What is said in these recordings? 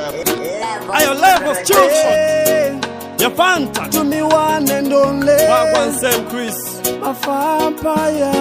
Ayo levels children. Your Fanta. To me one and only. Wagwan Sam Chris. My vampire.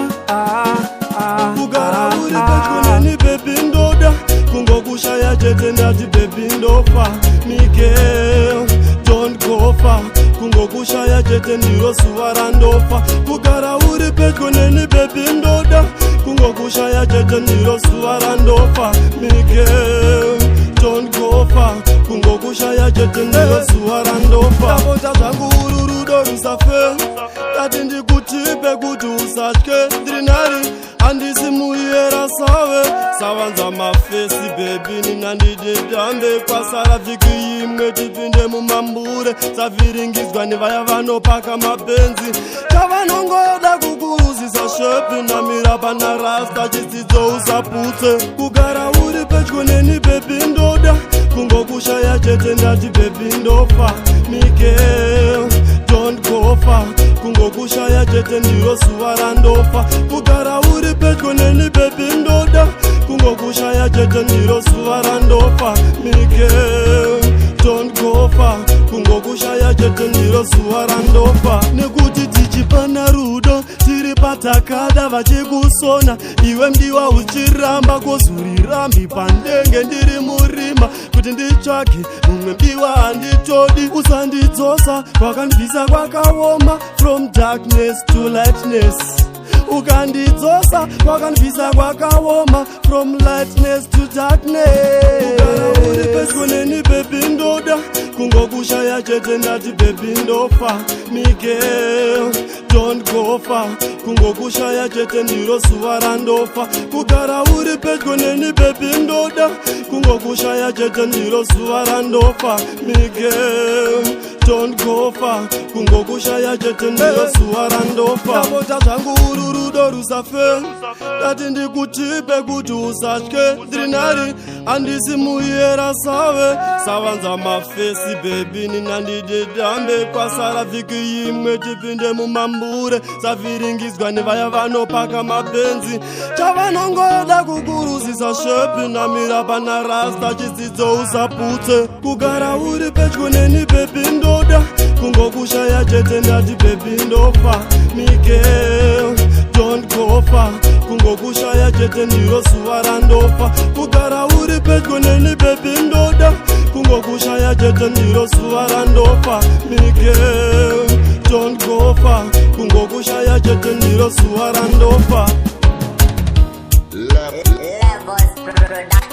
Kugara uri pekuneni baby ndoda. Kungo kushaya jete ndati baby ndofa. Miguel, don't go far. Kungo kushaya jete ndiro suwara ndofa. Kugara uri pekuneni baby ndoda. Kungo kushaya jete ndiro suwara ndofa. Miguel, don't go far. Kungo kushaya jete ndiro suwara ndofa. Tabota zangu ururudo rusafe. Tati ndikutipe kuti usatye. Ndrinari andisi muiyera sawe. Sawanza mafesi baby ninandidedambe. Kwasara viki imwe tipinde mumambure. Saviringizwa nevaya vanopaka mabenzi. Chavanongoda kukuruzisa shepi. Namira pana rasta chisidzo usaputse. Kugara uri pedyo neni baby ndoda. Kungo kushaya chete ndati baby ndofa. Miguel, don't go far. Kungo kushaya chete ndiro suwara ndofa. Kugara uri pedyo neni baby ndoda. Kungo kushaya chete ndiro suwara ndofa. Miguel, don't go far. Kungo kushaya chete ndiro suwara ndofa. Nekuti tichipana rudo tiri patakada vachikusona. Iwe mdiwa uchiramba kozurirambi pandenge ndiri murima. Kuti nditsvake mumwe mdiwa handitodi. Usandidzosa kwakandibvisa kwakaoma. From darkness to lightness. Ukandidzosa kwakandibvisa kwakaoma. From lightness to darkness. Kugara uri pedyo neni baby ndoda. Kungo kushaya chete ndati baby ndofa. Miguel, don't go far. Kungo kushaya chete ndiro suwara ndofa. Kugara uri pedyo neni baby ndoda. Kungo kushaya chete ndiro suwara ndofa. Miguel, don't go far. Kungo kushaya chete ndiro suwara ndofa. Tabota zangu ururudo rusafe. Tati ndikutipe kuti usatye. Ndrinari andisi muiyera sawe. Sawanza mafesi baby ninandidedambe. Kwasara viki imwe tipinde mumambure. Saviringizwa nevaya vanopaka mabenzi. Chavanongoda kukuruzisa shepi. Namira pana rasta chisidzo usaputse. Kugara uri pedyo neni baby ndoda. Kungo kushaya chete ndati baby ndofa. Miguel, don't go far. Kungo kushaya chete ndiro suwara ndofa. Kugara uri pedyo neni baby ndoda. Kungo kushaya chete ndiro suwara ndofa. Miguel, don't go far. Kungo kushaya chete ndiro suwara ndofa. Levels production.